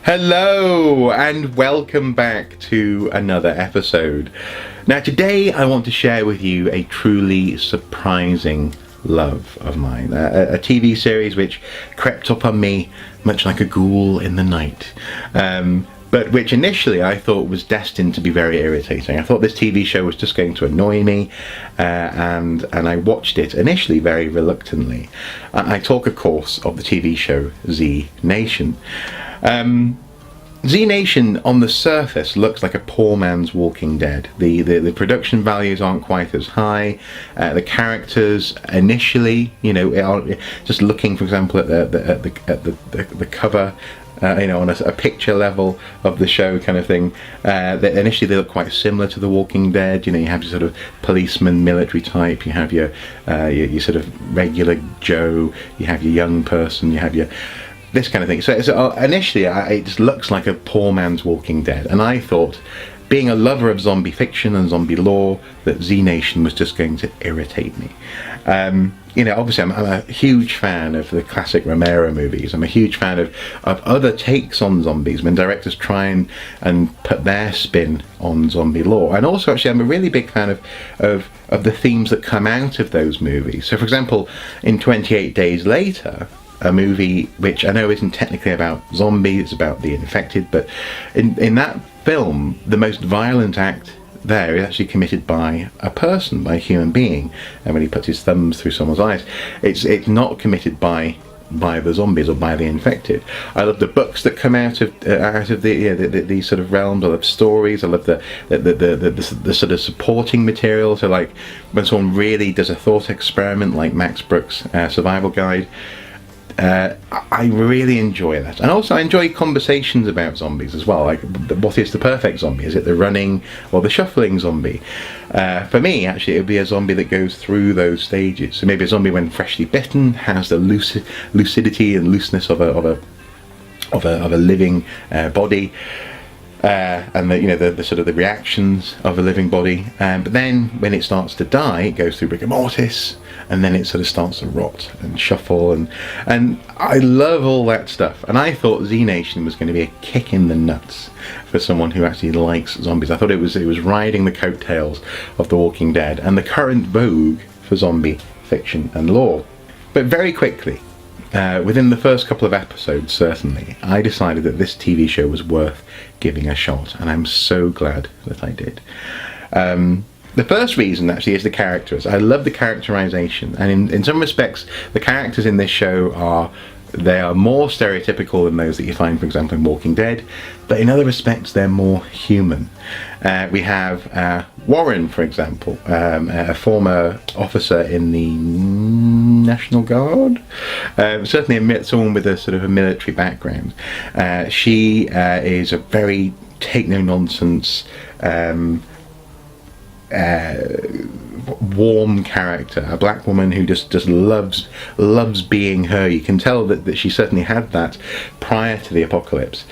Hello and welcome back to another episode. Now today I want to share with you a truly surprising love of mine, a TV series which crept up on me much like a ghoul in the night, but which initially I thought was destined to be very irritating. I thought this TV show was just going to annoy me, and I watched it initially very reluctantly. I talk of course of the TV show Z Nation. Z Nation on the surface looks like a poor man's Walking Dead. The production values aren't quite as high. The characters initially, just looking, for example, at the cover, on a picture level of the show kind of thing, initially they look quite similar to The Walking Dead. You have your sort of policeman, military type, you have your sort of regular Joe, you have your young person, you have your this kind of thing. So initially it just looks like a poor man's Walking Dead, and I thought, being a lover of zombie fiction and zombie lore, that Z Nation was just going to irritate me. Obviously I'm a huge fan of the classic Romero movies. I'm a huge fan of other takes on zombies when directors try and put their spin on zombie lore. And also, actually, I'm a really big fan of the themes that come out of those movies. So, for example, in 28 Days Later, a movie which I know isn't technically about zombies, it's about the infected, but in that film, the most violent act there is actually committed by a person, by a human being, and when he puts his thumbs through someone's eyes, it's not committed by the zombies or by the infected. I love the books that come out of the sort of realms. I love stories. I love the sort of supporting material. So, like when someone really does a thought experiment, like Max Brooks' Survival Guide. I really enjoy that, and also I enjoy conversations about zombies as well. Like, what is the perfect zombie? Is it the running or the shuffling zombie? For me, actually, it would be a zombie that goes through those stages. So maybe a zombie, when freshly bitten, has the lucidity and looseness of a living body. And the sort of the reactions of a living body, but then when it starts to die, it goes through rigor mortis, and then it sort of starts to rot and shuffle, and I love all that stuff. And I thought Z Nation was going to be a kick in the nuts for someone who actually likes zombies. I thought it was riding the coattails of The Walking Dead and the current vogue for zombie fiction and lore. But very quickly, within the first couple of episodes, certainly, I decided that this TV show was worth giving a shot, and I'm so glad that I did. The first reason, actually, is the characters. I love the characterization, and in some respects, the characters in this show are more stereotypical than those that you find, for example, in Walking Dead, but in other respects, they're more human. We have Warren, for example, a former officer in the National Guard, certainly someone with a sort of a military background. She is a very take-no-nonsense, warm character, a black woman who just loves being her. You can tell that she certainly had that prior to the apocalypse,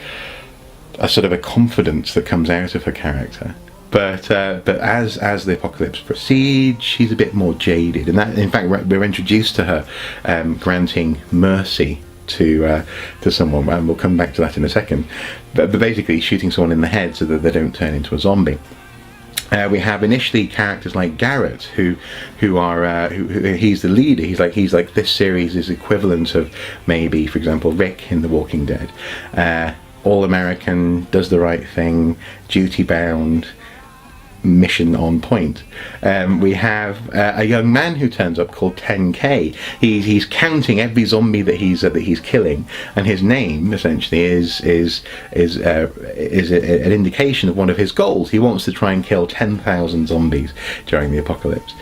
a sort of a confidence that comes out of her character. But as the apocalypse proceeds, she's a bit more jaded, and that, in fact, we're introduced to her granting mercy to someone, and we'll come back to that in a second. But basically, shooting someone in the head so that they don't turn into a zombie. We have initially characters like Garrett, who he's the leader. He's like this series' equivalent of maybe, for example, Rick in The Walking Dead. All American, does the right thing, duty bound, mission on point. We have a young man who turns up called 10K. He's counting every zombie that he's killing, and his name essentially is an indication of one of his goals. He wants to try and kill 10,000 zombies during the apocalypse.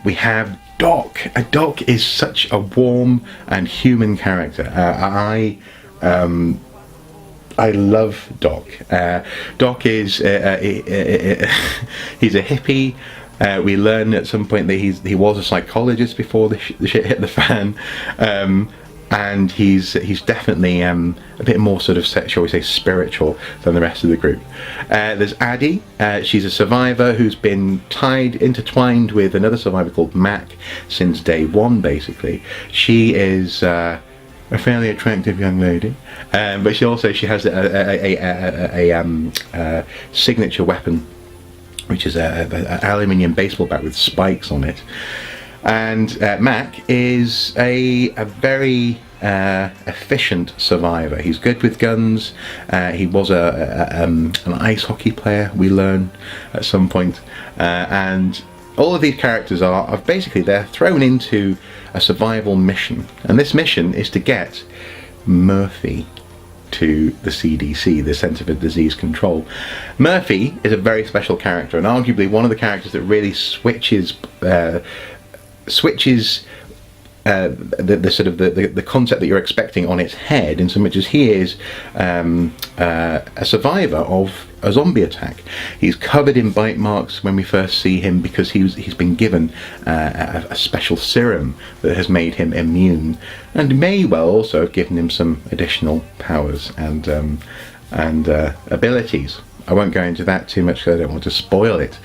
We have Doc. Doc is such a warm and human character. I love Doc. Doc is he's a hippie. We learn at some point that he was a psychologist before the shit hit the fan, and he's definitely a bit more sort of, shall we say, spiritual than the rest of the group. There's Addie. She's a survivor who's been intertwined with another survivor called Mac since day one. Basically, she is. a fairly attractive young lady, but she has a signature weapon, which is an aluminium baseball bat with spikes on it. And Mac is a very efficient survivor. He's good with guns. He was an ice hockey player, we learn at some point. And all of these characters are basically, they're thrown into a survival mission. And this mission is to get Murphy to the CDC, the Centre for Disease Control. Murphy is a very special character, and arguably one of the characters that really switches the sort of the concept that you're expecting on its head, in so much as he is a survivor of a zombie attack. He's covered in bite marks when we first see him, because he's been given a special serum that has made him immune, and may well also have given him some additional powers and abilities. I won't go into that too much because I don't want to spoil it.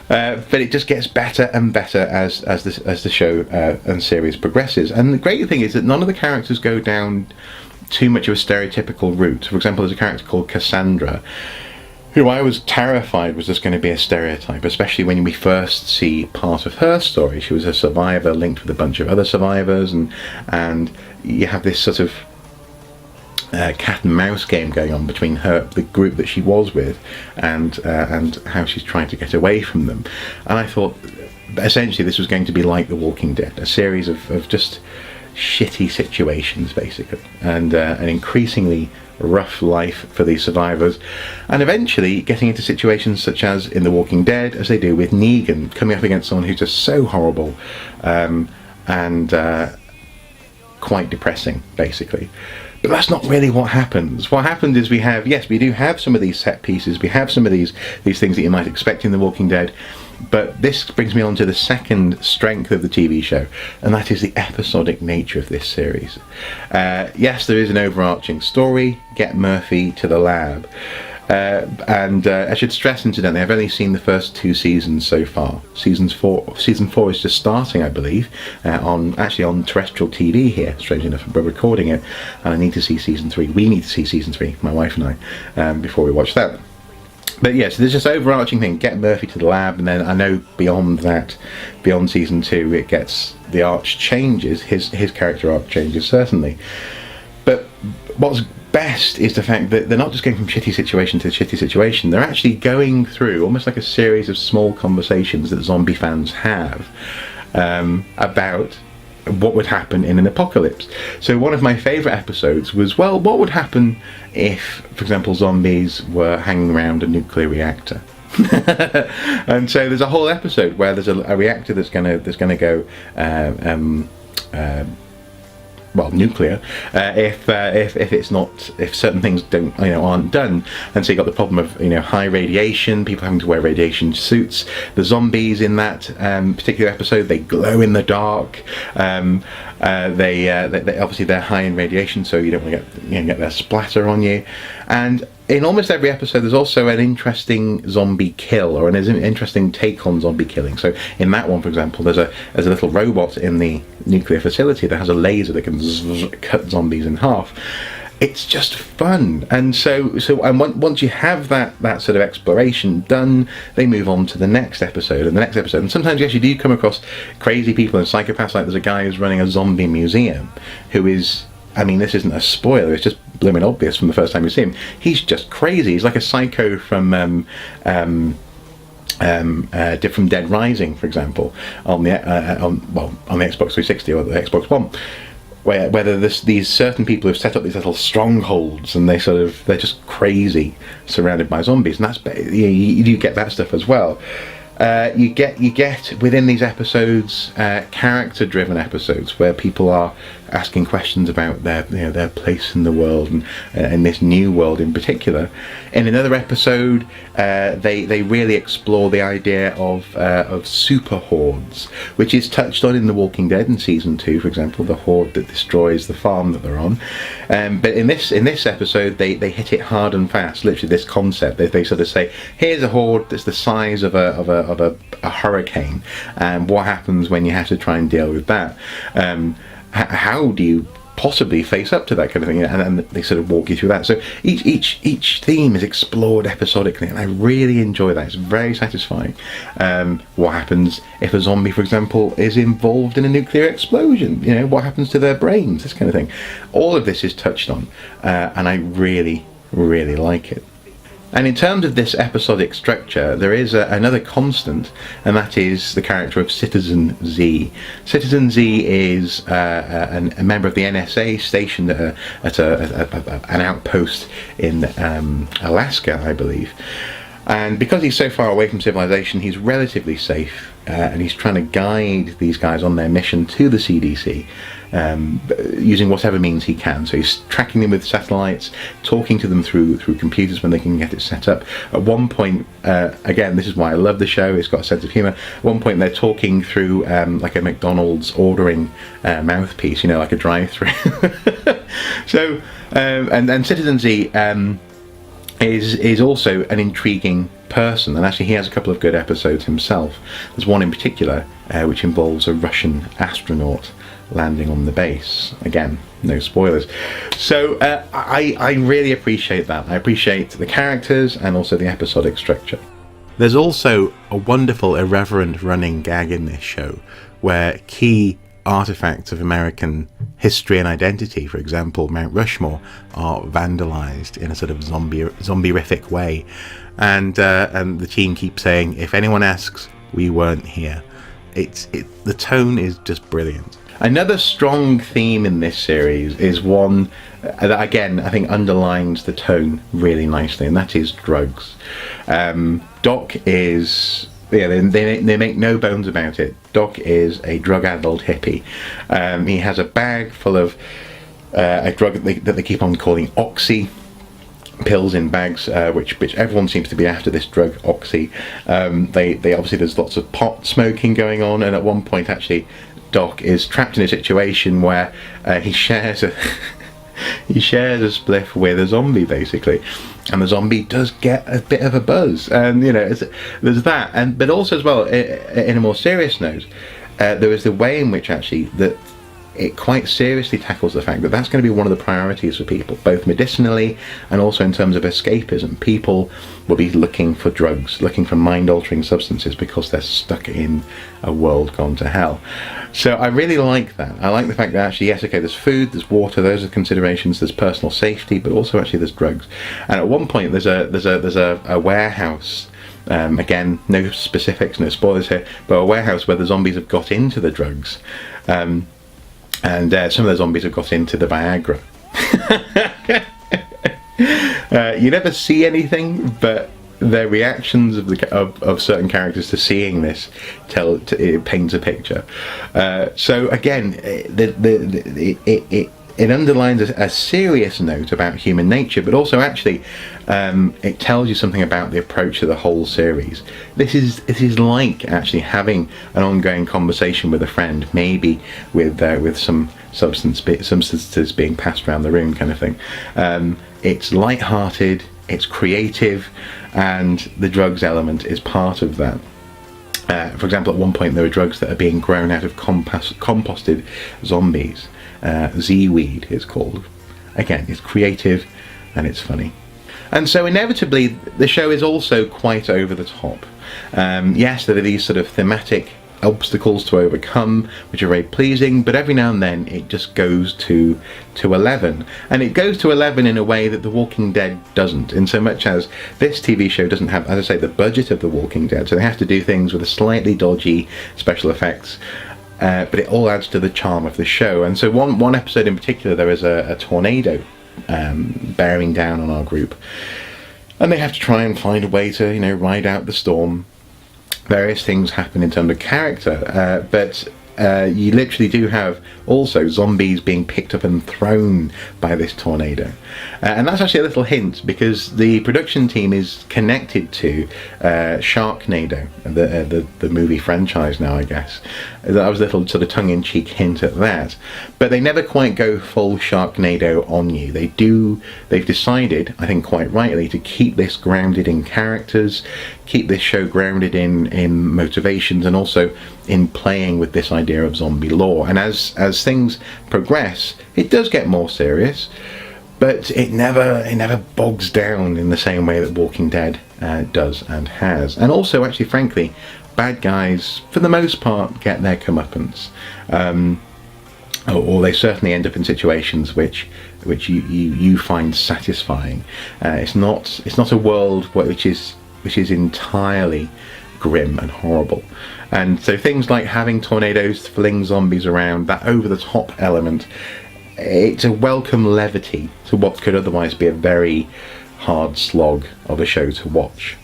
But it just gets better and better as the show and series progresses. And the great thing is that none of the characters go down too much of a stereotypical route. For example, there's a character called Cassandra, who I was terrified was just going to be a stereotype, especially when we first see part of her story. She was a survivor linked with a bunch of other survivors, and you have this sort of cat and mouse game going on between the group that she was with, and how she's trying to get away from them. And I thought, essentially, this was going to be like The Walking Dead, a series of just shitty situations, basically, and an increasingly rough life for these survivors, and eventually getting into situations such as in The Walking Dead, as they do with Negan, coming up against someone who's just so horrible, and quite depressing, basically. But that's not really what happens. What happens is we do have some of these set pieces, we have some of these things that you might expect in The Walking Dead, but this brings me on to the second strength of the TV show, and that is the episodic nature of this series. Yes, there is an overarching story, get Murphy to the lab, and I should stress, incidentally, I've only seen the first 2 seasons so far. Season 4 is just starting, I believe, on terrestrial TV here, strangely enough. We're recording it, and I need to see season 3. We need to see season 3, my wife and I, before we watch that. But yes, there's this overarching thing, get Murphy to the lab, and then I know beyond that, beyond season 2, it gets, the arc changes, his character arc changes, certainly. But what's best is the fact that they're not just going from shitty situation to shitty situation, they're actually going through almost like a series of small conversations that zombie fans have about what would happen in an apocalypse. So one of my favourite episodes was, well, what would happen if, for example, zombies were hanging around a nuclear reactor? And so there's a whole episode where there's a reactor that's going to go nuclear, if certain things aren't done. And so you got the problem of high radiation, people having to wear radiation suits. The zombies in that particular episode, they glow in the dark. They obviously they're high in radiation, so you don't want to get their splatter on you. And in almost every episode, there's also an interesting zombie kill, or an interesting take on zombie killing. So in that one, for example, there's a little robot in the nuclear facility that has a laser that can cut zombies in half. It's just fun, and once you have that sort of exploration done, they move on to the next episode and the next episode. And sometimes you actually do come across crazy people and psychopaths. Like there's a guy who's running a zombie museum, who is, I mean, this isn't a spoiler, it's just blooming obvious from the first time you see him. He's just crazy. He's like a psycho from Dead Rising, for example, on the Xbox 360 or the Xbox One. Whether these certain people who've set up these little strongholds, and they're just crazy, surrounded by zombies, and you do get that stuff as well. You get within these episodes character-driven episodes where people are asking questions about their place in the world, and in this new world in particular. In another episode, they really explore the idea of super hordes, which is touched on in The Walking Dead in season 2, for example, the horde that destroys the farm that they're on. But in this episode, they hit it hard and fast. Literally, this concept. They sort of say, here's a horde that's the size of a hurricane, and what happens when you have to try and deal with that? How do you possibly face up to that kind of thing, and they sort of walk you through that. So each theme is explored episodically, and I really enjoy that. It's very satisfying. What happens if a zombie, for example, is involved in a nuclear explosion? You know, what happens to their brains? This kind of thing. All of this is touched on, and I really like it. And in terms of this episodic structure, there is another constant, and that is the character of Citizen Z. Citizen Z is a member of the NSA stationed at an outpost in Alaska, I believe. And because he's so far away from civilization, he's relatively safe, and he's trying to guide these guys on their mission to the CDC. Using whatever means he can. So he's tracking them with satellites, talking to them through computers when they can get it set up. At one point, again, this is why I love the show, it's got a sense of humour. At one point they're talking through like a McDonald's ordering mouthpiece, you know, like a drive-through. So, and Citizen Z is also an intriguing person, and actually he has a couple of good episodes himself. There's one in particular which involves a Russian astronaut landing on the base. Again, no spoilers. So I really appreciate that. I appreciate the characters and also the episodic structure. There's also a wonderful irreverent running gag in this show where key artifacts of American history and identity, for example Mount Rushmore, are vandalized in a sort of zombie-rific way, and the team keeps saying, if anyone asks, we weren't here. The tone is just brilliant. Another strong theme in this series is one that, again, I think underlines the tone really nicely, and that is drugs. Doc is, they make no bones about it. Doc is a drug-addled hippie. He has a bag full of a drug that they keep on calling Oxy. Pills in bags, which everyone seems to be after this drug, Oxy. They obviously, there's lots of pot smoking going on, and at one point actually Doc is trapped in a situation where he shares a spliff with a zombie, basically, and the zombie does get a bit of a buzz, and you know, there's that, but also as well, in a more serious note, there is the way in which actually that it quite seriously tackles the fact that that's going to be one of the priorities for people, both medicinally and also in terms of escapism. People will be looking for drugs, looking for mind-altering substances, because they're stuck in a world gone to hell. So I really like that. I like the fact that actually, yes, okay, there's food, there's water, those are considerations, there's personal safety, but also actually there's drugs. And at one point there's a warehouse. Again, no specifics, no spoilers here, but a warehouse where the zombies have got into the drugs. And some of the zombies have got into the Viagra. You never see anything, but their reactions of certain characters to seeing this it paints a picture. So again, it underlines a serious note about human nature, but also actually it tells you something about the approach to the whole series. It is like actually having an ongoing conversation with a friend, maybe with some substances being passed around the room, kind of thing. It's light-hearted, it's creative, and the drugs element is part of that. For example, at one point there are drugs that are being grown out of composted zombies. Z-weed is called. Again, it's creative and it's funny. And so inevitably the show is also quite over the top. Yes, there are these sort of thematic obstacles to overcome, which are very pleasing, but every now and then it just goes to 11, and it goes to 11 in a way that The Walking Dead doesn't, in so much as this TV show doesn't have, as I say, the budget of The Walking Dead, so they have to do things with a slightly dodgy special effects, but it all adds to the charm of the show. And so one episode in particular, there is a tornado bearing down on our group, and they have to try and find a way to, ride out the storm. Various things happen in terms of character, but you literally do have also zombies being picked up and thrown by this tornado. And that's actually a little hint, because the production team is connected to Sharknado, the movie franchise now, I guess. That was a little sort of tongue-in-cheek hint at that. But they never quite go full Sharknado on you. They've decided, I think quite rightly, to keep this grounded in characters, keep this show grounded in motivations and also in playing with this idea of zombie lore. And as things progress, it does get more serious, but it never bogs down in the same way that Walking Dead does and has. And also, actually, frankly, bad guys, for the most part, get their comeuppance. Or they certainly end up in situations which you find satisfying. It's not a world which is entirely grim and horrible. And so things like having tornadoes fling zombies around, that over-the-top element, it's a welcome levity to what could otherwise be a very hard slog of a show to watch.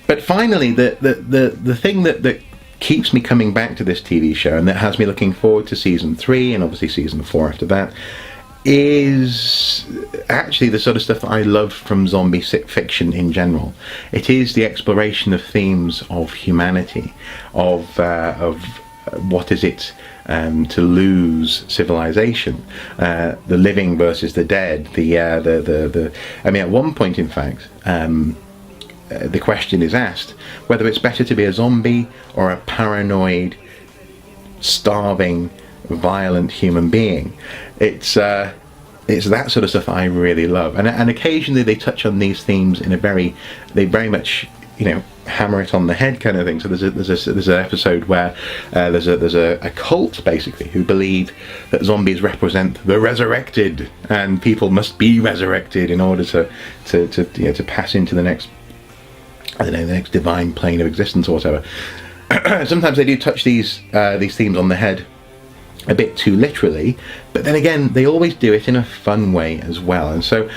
But finally, the thing that keeps me coming back to this TV show, and that has me looking forward to season 3 and obviously season 4 after that, is actually the sort of stuff that I love from zombie fiction in general. It is the exploration of themes of humanity, of what is it to lose civilization, the living versus the dead. I mean, at one point, in fact, the question is asked whether it's better to be a zombie or a paranoid, starving, violent human being. It's that sort of stuff I really love, and occasionally they touch on these themes in they very much, hammer it on the head kind of thing. So there's an episode where there's a cult basically who believe that zombies represent the resurrected, and people must be resurrected in order to pass into the next, the next divine plane of existence or whatever. Sometimes they do touch these themes on the head a bit too literally, but then again, they always do it in a fun way as well. And so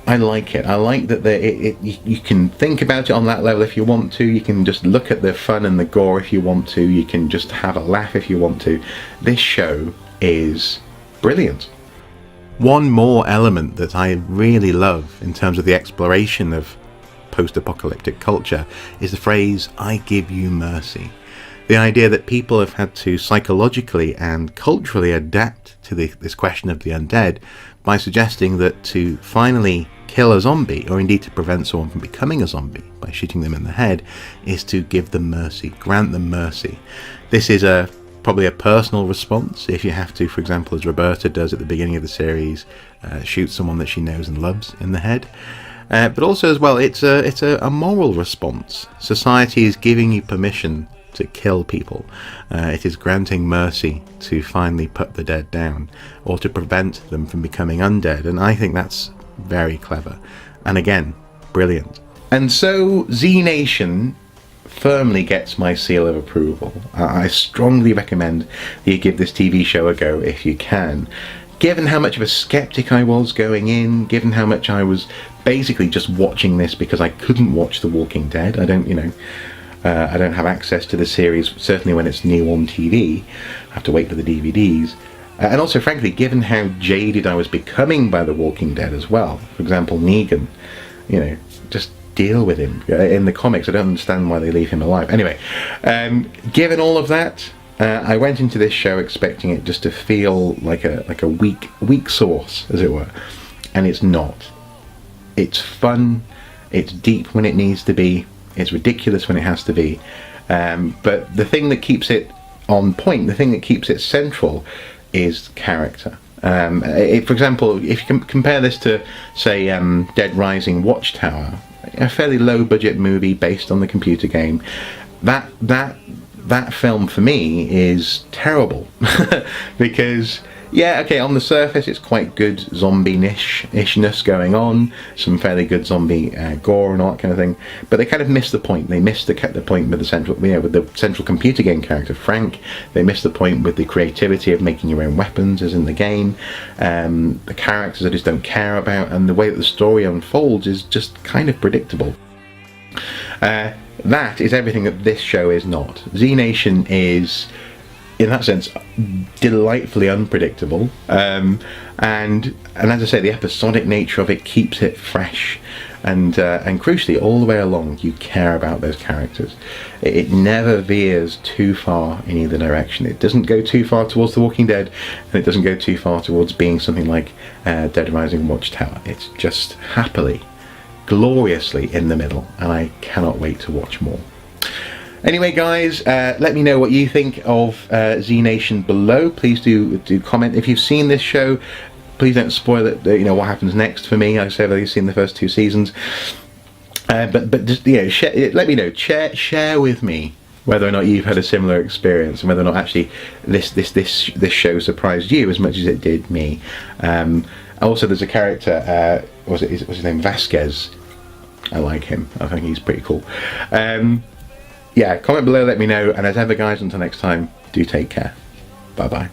I like it. I like that you can think about it on that level if you want to. You can just look at the fun and the gore if you want to. You can just have a laugh if you want to. This show is brilliant. One more element that I really love in terms of the exploration of post-apocalyptic culture is the phrase, "I give you mercy." The idea that people have had to psychologically and culturally adapt to this question of the undead by suggesting that to finally kill a zombie, or indeed to prevent someone from becoming a zombie by shooting them in the head, is to give them mercy, grant them mercy. This is probably a personal response if you have to, for example, as Roberta does at the beginning of the series, shoot someone that she knows and loves in the head. But also as well, it's a moral response. Society is giving you permission to kill people. It is granting mercy to finally put the dead down, or to prevent them from becoming undead, and I think that's very clever, and again, brilliant. And so Z Nation firmly gets my seal of approval. I strongly recommend that you give this TV show a go if you can. Given how much of a skeptic I was going in, given how much I was basically just watching this because I couldn't watch The Walking Dead. I don't have access to the series, certainly when it's new on TV. I have to wait for the DVDs. And also, frankly, given how jaded I was becoming by The Walking Dead as well. For example, Negan, just deal with him. In the comics, I don't understand why they leave him alive. Anyway, given all of that, I went into this show expecting it just to feel like a weak sauce, as it were. And it's not. It's fun, it's deep when it needs to be, it's ridiculous when it has to be, but the thing that keeps it on point, the thing that keeps it central, is character. For example, if you can compare this to, say, Dead Rising Watchtower, a fairly low budget movie based on the computer game, that film for me is terrible because on the surface it's quite good zombie-ishness going on, some fairly good zombie gore and all that kind of thing, but they kind of missed the point. They missed the point with the central computer game character Frank. They missed the point with the creativity of making your own weapons as in the game. The characters I just don't care about, and the way that the story unfolds is just kind of predictable. That is everything that this show is not. Z Nation is, in that sense, delightfully unpredictable, and as I say, the episodic nature of it keeps it fresh, and crucially, all the way along, you care about those characters. It never veers too far in either direction. It doesn't go too far towards The Walking Dead, and it doesn't go too far towards being something like Dead Rising Watchtower. It's just happily gloriously in the middle, and I cannot wait to watch more. Anyway, guys, let me know what you think of Z Nation below. Please do comment. If you've seen this show, please don't spoil it. You know what happens next for me. I say I've only seen the first 2 seasons, but just let me know. Share with me whether or not you've had a similar experience, and whether or not actually this show surprised you as much as it did me. Also, there's a character. What's his name? Vasquez. I like him. I think he's pretty cool. Yeah, comment below, let me know, and as ever guys, until next time, do take care. Bye bye.